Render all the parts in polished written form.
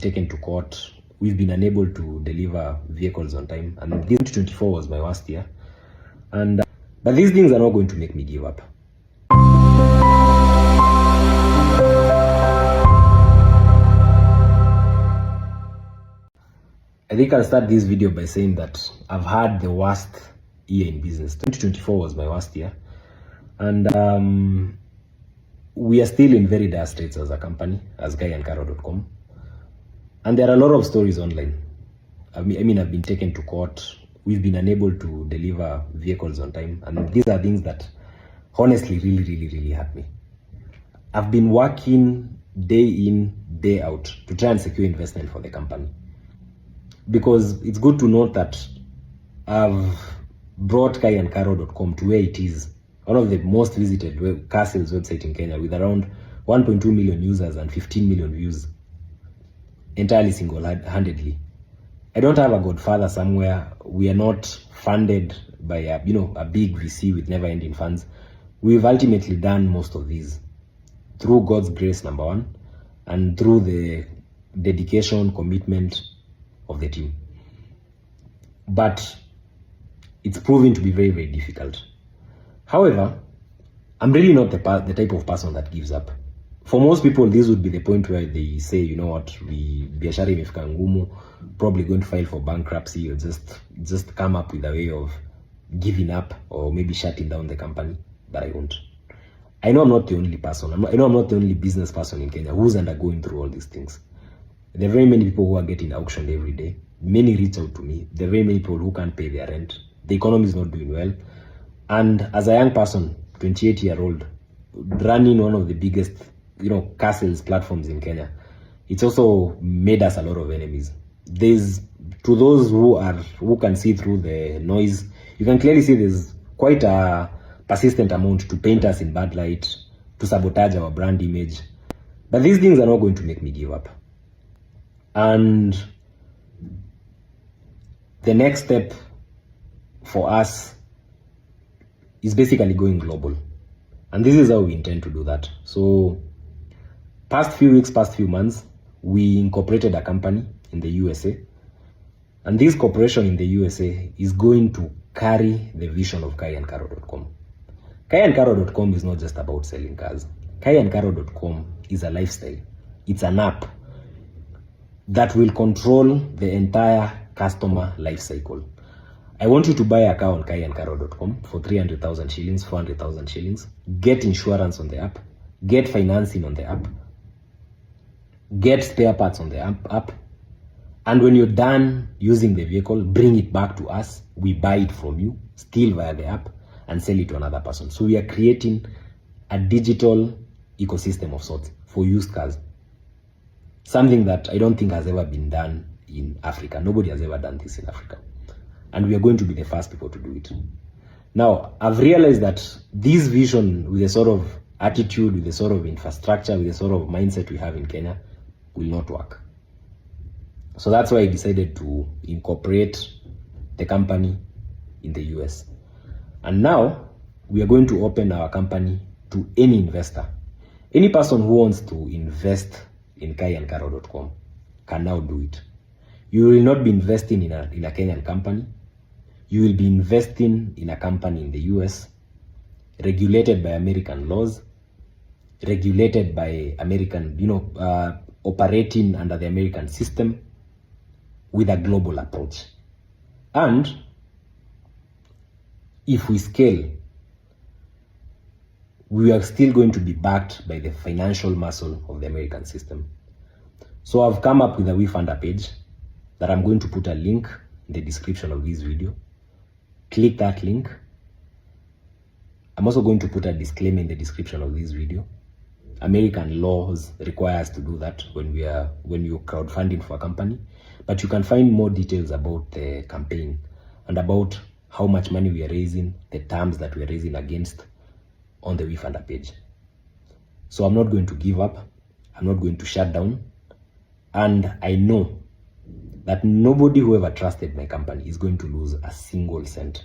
taken to court. We've been unable to deliver vehicles on time, and this 2024 was my worst year. And but these things are not going to make me give up. I think I'll start this video by saying that I've had the worst year in business. 2024 was my worst year, and we are still in very dire straits as a company, as KayanCarcom. And there are a lot of stories online. I mean, I've been taken to court. We've been unable to deliver vehicles on time. And these are things that honestly really hurt me. I've been working day in, day out to try and secure investment for the company. Because it's good to note that I've brought KayanCarcom to where it is. One of the most visited car sales website in Kenya, with around 1.2 million users and 15 million views. Entirely single-handedly. I don't have a Godfather somewhere. We are not funded by a big VC with never-ending funds. We've ultimately done most of these through God's grace, number one, and through the dedication, commitment of the team. But it's proving to be very difficult. However, I'm really not the type of person that gives up. For most people, this would be the point where they say, you know what, biashara imefika ngumu, probably going to file for bankruptcy, or just come up with a way of giving up or maybe shutting down the company. But I won't. I know I'm not the only person. I know I'm not the only business person in Kenya who's undergoing through all these things. There are very many people who are getting auctioned every day. Many reach out to me. There are very many people who can't pay their rent. The economy is not doing well. And as a young person, 28-year-old, running one of the biggest car sales platforms in Kenya, it's also made us a lot of enemies. To those who can see through the noise, you can clearly see there's quite a persistent amount to paint us in bad light, to sabotage our brand image. But these things are not going to make me give up. And the next step for us is basically going global. And this is how we intend to do that. So past few weeks, past few months, we incorporated a company in the USA. And this corporation in the USA is going to carry the vision of KayanCarcom. KayanCarcom is not just about selling cars. KayanCarcom is a lifestyle. It's an app that will control the entire customer life cycle. I want you to buy a car on KayanCarcom for 300,000 shillings, 400,000 shillings. Get insurance on the app. Get financing on the app. Get spare parts on the app. And when you're done using the vehicle, bring it back to us. We buy it from you, still via the app, and sell it to another person. So we are creating a digital ecosystem of sorts for used cars. Something that I don't think has ever been done in Africa. Nobody has ever done this in Africa. And we are going to be the first people to do it. Now, I've realized that this vision, with the sort of attitude, with the sort of infrastructure, with the sort of mindset we have in Kenya, will not work. So that's why I decided to incorporate the company in the US. And now, we are going to open our company to any investor. Any person who wants to invest in KayanCarcom can now do it. You will not be investing in a Kenyan company. You will be investing in a company in the US, regulated by American laws, regulated by American, operating under the American system with a global approach. And if we scale, we are still going to be backed by the financial muscle of the American system. So I've come up with a WeFunder page that I'm going to put a link in the description of this video. Click that link. I'm also going to put a disclaimer in the description of this video. American laws require us to do that when you're crowdfunding for a company. But you can find more details about the campaign and about how much money we are raising, the terms that we are raising against, on the WeFunder page. So I'm not going to give up. I'm not going to shut down. And I know that nobody who ever trusted my company is going to lose a single cent.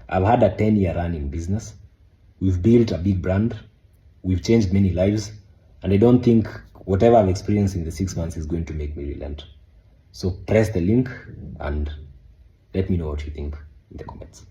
I've had a 10-year run in business. We've built a big brand. We've changed many lives. And I don't think whatever I've experienced in the 6 months is going to make me relent. So press the link and let me know what you think in the comments.